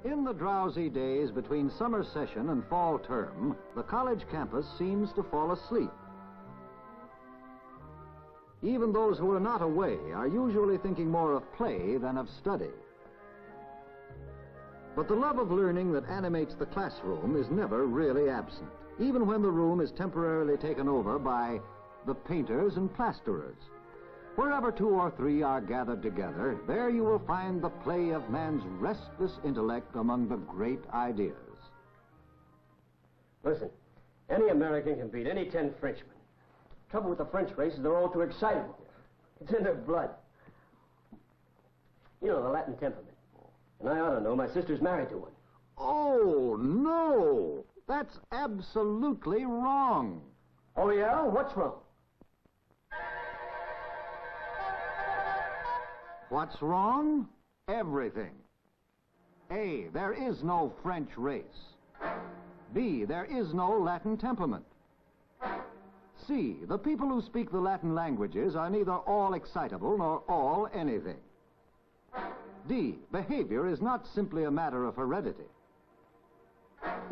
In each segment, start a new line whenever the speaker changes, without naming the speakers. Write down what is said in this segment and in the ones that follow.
In the drowsy days between summer session and fall term, the college campus seems to fall asleep. Even those who are not away are usually thinking more of play than of study. But the love of learning that animates the classroom is never really absent, even when the room is temporarily taken over by the painters and plasterers. Wherever two or three are gathered together, there you will find the play of man's restless intellect among the great ideas.
Listen, any American can beat any 10 Frenchmen. Trouble with the French race is they're all too excitable. It's in their blood. You know, the Latin temperament. And I ought to know, my sister's married to one.
Oh, no! That's absolutely wrong.
Oh, yeah? What's wrong?
What's wrong? Everything. A, there is no French race. B, there is no Latin temperament. C, the people who speak the Latin languages are neither all excitable nor all anything. D, behavior is not simply a matter of heredity.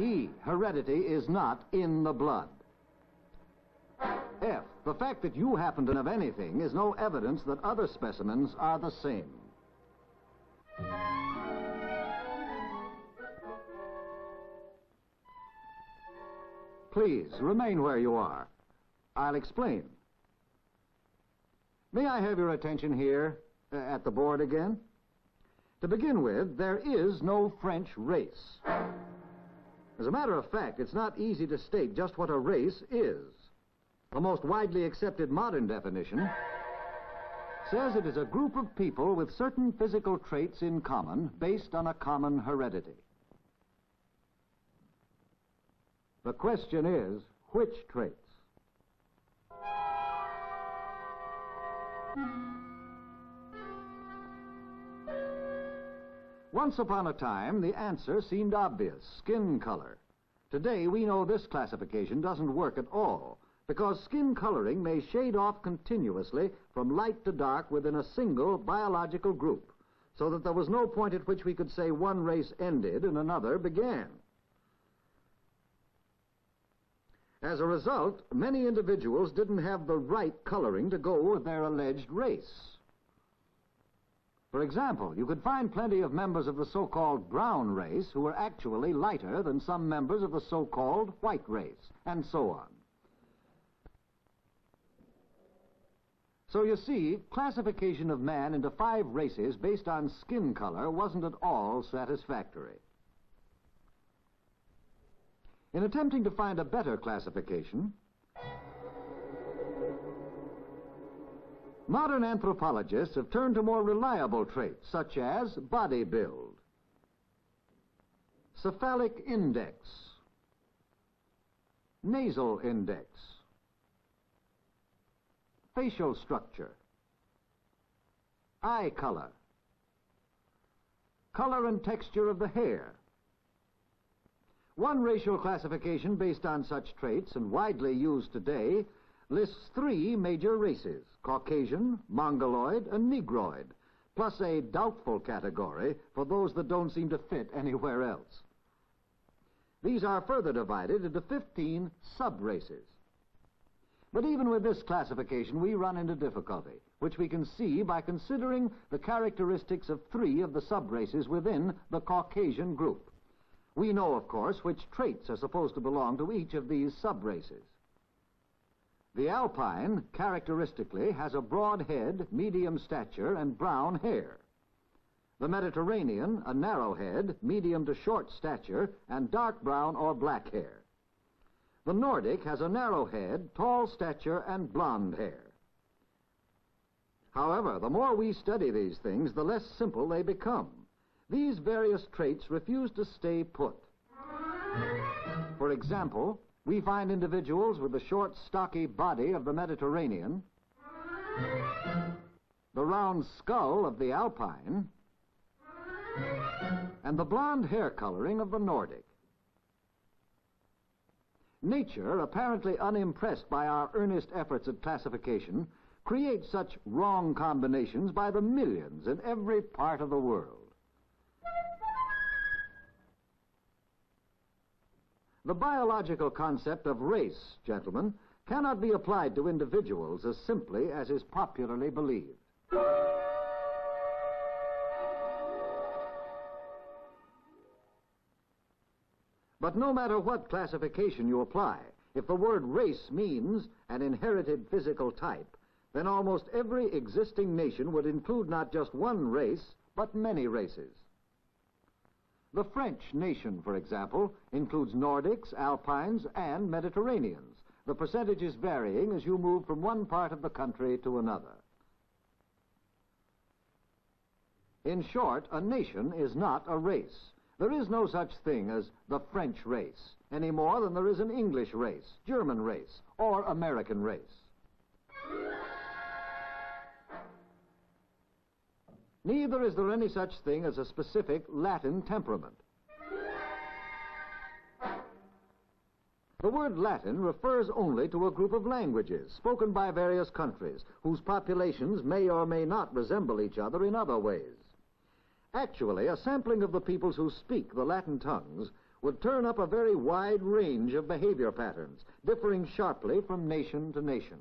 E, heredity is not in the blood. F, the fact that you happen to have anything is no evidence that other specimens are the same. Please, remain where you are. I'll explain. May I have your attention here at the board again? To begin with, there is no French race. As a matter of fact, it's not easy to state just what a race is. The most widely accepted modern definition says it is a group of people with certain physical traits in common based on a common heredity. The question is, which traits? Once upon a time, the answer seemed obvious: skin color. Today, we know this classification doesn't work at all, because skin coloring may shade off continuously from light to dark within a single biological group, so that there was no point at which we could say one race ended and another began. As a result, many individuals didn't have the right coloring to go with their alleged race. For example, you could find plenty of members of the so-called brown race who were actually lighter than some members of the so-called white race, and so on. So you see, classification of man into 5 races based on skin color wasn't at all satisfactory. In attempting to find a better classification, modern anthropologists have turned to more reliable traits, such as body build, cephalic index, nasal index, facial structure, eye color, color and texture of the hair. One racial classification based on such traits, and widely used today, lists 3 major races: Caucasian, Mongoloid, and Negroid, plus a doubtful category for those that don't seem to fit anywhere else. These are further divided into 15 sub-races. But even with this classification, we run into difficulty, which we can see by considering the characteristics of 3 of the sub-races within the Caucasian group. We know, of course, which traits are supposed to belong to each of these sub-races. The Alpine, characteristically, has a broad head, medium stature, and brown hair. The Mediterranean, a narrow head, medium to short stature, and dark brown or black hair. The Nordic has a narrow head, tall stature, and blonde hair. However, the more we study these things, the less simple they become. These various traits refuse to stay put. For example, we find individuals with the short, stocky body of the Mediterranean, the round skull of the Alpine, and the blonde hair coloring of the Nordic. Nature, apparently unimpressed by our earnest efforts at classification, creates such wrong combinations by the millions in every part of the world. The biological concept of race, gentlemen, cannot be applied to individuals as simply as is popularly believed. But no matter what classification you apply, if the word race means an inherited physical type, then almost every existing nation would include not just one race, but many races. The French nation, for example, includes Nordics, Alpines, and Mediterraneans, the percentages varying as you move from one part of the country to another. In short, a nation is not a race. There is no such thing as the French race, any more than there is an English race, German race, or American race. Neither is there any such thing as a specific Latin temperament. The word Latin refers only to a group of languages spoken by various countries whose populations may or may not resemble each other in other ways. Actually, a sampling of the peoples who speak the Latin tongues would turn up a very wide range of behavior patterns, differing sharply from nation to nation.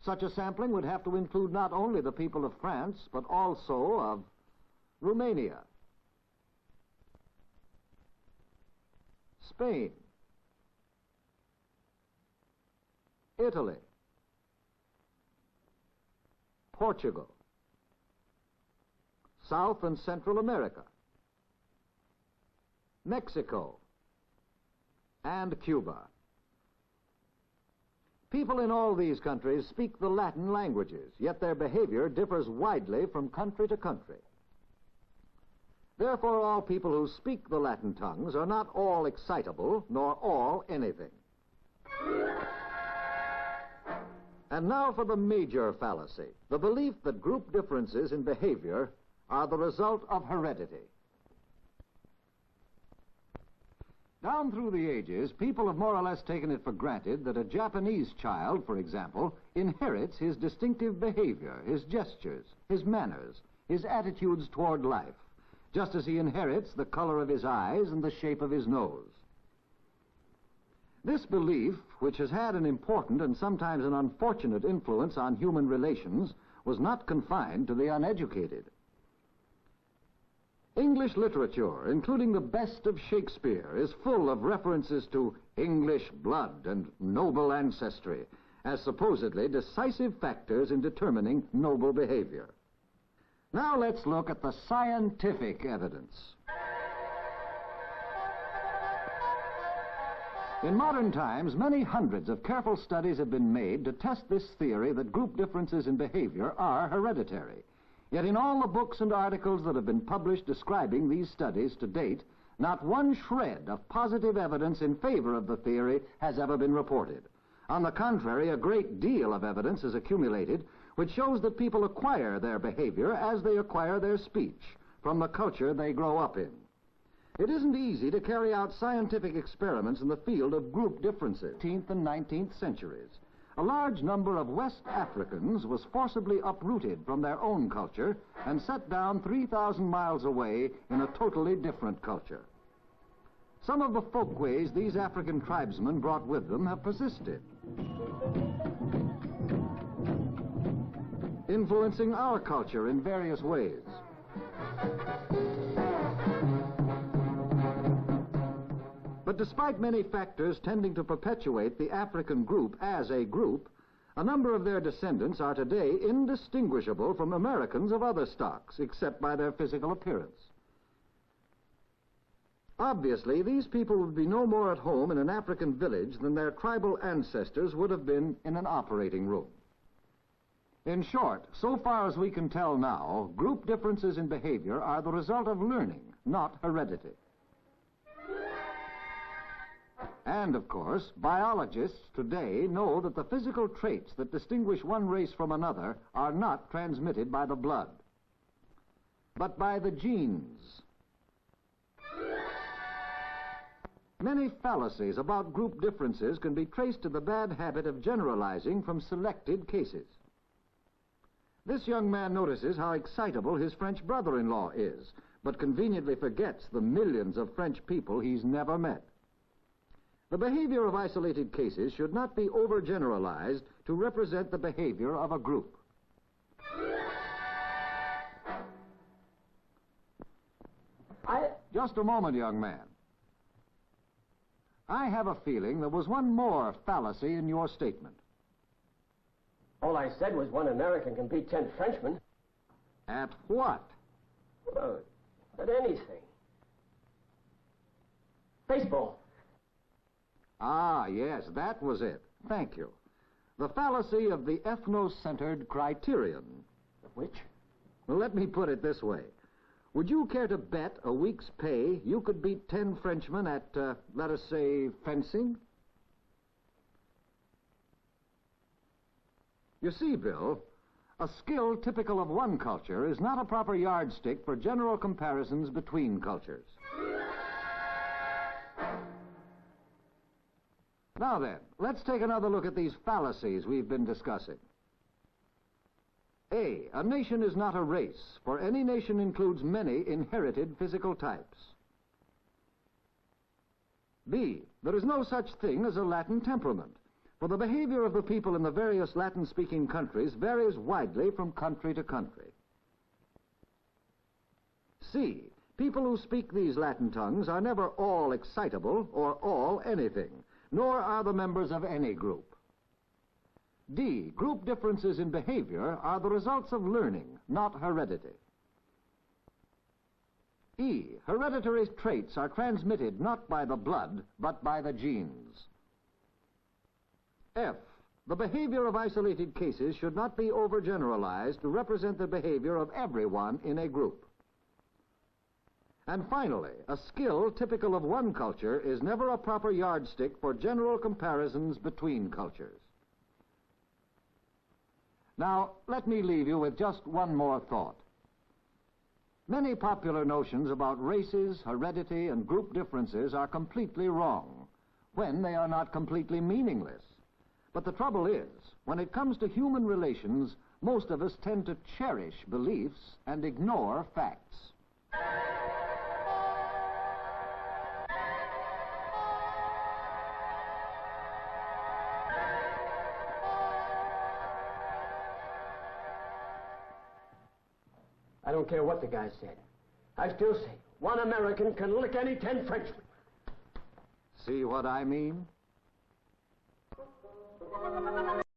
Such a sampling would have to include not only the people of France, but also of Romania, Spain, Italy, Portugal, South and Central America, Mexico, and Cuba. People in all these countries speak the Latin languages, yet their behavior differs widely from country to country. Therefore, all people who speak the Latin tongues are not all excitable, nor all anything. And now for the major fallacy, the belief that group differences in behavior are the result of heredity. Down through the ages, people have more or less taken it for granted that a Japanese child, for example, inherits his distinctive behavior, his gestures, his manners, his attitudes toward life, just as he inherits the color of his eyes and the shape of his nose. This belief, which has had an important and sometimes an unfortunate influence on human relations, was not confined to the uneducated. English literature, including the best of Shakespeare, is full of references to English blood and noble ancestry as supposedly decisive factors in determining noble behavior. Now let's look at the scientific evidence. In modern times, many hundreds of careful studies have been made to test this theory that group differences in behavior are hereditary. Yet in all the books and articles that have been published describing these studies to date, not one shred of positive evidence in favor of the theory has ever been reported. On the contrary, a great deal of evidence is accumulated which shows that people acquire their behavior as they acquire their speech from the culture they grow up in. It isn't easy to carry out scientific experiments in the field of group differences. 18th and 19th centuries. A large number of West Africans was forcibly uprooted from their own culture and set down 3,000 miles away in a totally different culture. Some of the folkways these African tribesmen brought with them have persisted, influencing our culture in various ways. But despite many factors tending to perpetuate the African group as a group, a number of their descendants are today indistinguishable from Americans of other stocks, except by their physical appearance. Obviously, these people would be no more at home in an African village than their tribal ancestors would have been in an operating room. In short, so far as we can tell now, group differences in behavior are the result of learning, not heredity. And, of course, biologists today know that the physical traits that distinguish one race from another are not transmitted by the blood, but by the genes. Many fallacies about group differences can be traced to the bad habit of generalizing from selected cases. This young man notices how excitable his French brother-in-law is, but conveniently forgets the millions of French people he's never met. The behavior of isolated cases should not be overgeneralized to represent the behavior of a group. Just a moment, young man. I have a feeling there was one more fallacy in your statement.
All I said was one American can beat 10 Frenchmen.
At what?
Well, at anything. Baseball.
Ah, yes, that was it. Thank you. The fallacy of the ethno-centered criterion.
Which?
Well, let me put it this way. Would you care to bet a week's pay you could beat 10 Frenchmen at, let us say, fencing? You see, Bill, a skill typical of one culture is not a proper yardstick for general comparisons between cultures. Now then, let's take another look at these fallacies we've been discussing. A nation is not a race, for any nation includes many inherited physical types. B, there is no such thing as a Latin temperament, for the behavior of the people in the various Latin-speaking countries varies widely from country to country. C, people who speak these Latin tongues are never all excitable or all anything, nor are the members of any group. D, group differences in behavior are the results of learning, not heredity. E, hereditary traits are transmitted not by the blood, but by the genes. F, the behavior of isolated cases should not be overgeneralized to represent the behavior of everyone in a group. And finally, a skill typical of one culture is never a proper yardstick for general comparisons between cultures. Now, let me leave you with just one more thought. Many popular notions about races, heredity, and group differences are completely wrong, when they are not completely meaningless. But the trouble is, when it comes to human relations, most of us tend to cherish beliefs and ignore facts.
I don't care what the guy said. I still say, one American can lick any 10 Frenchmen.
See what I mean?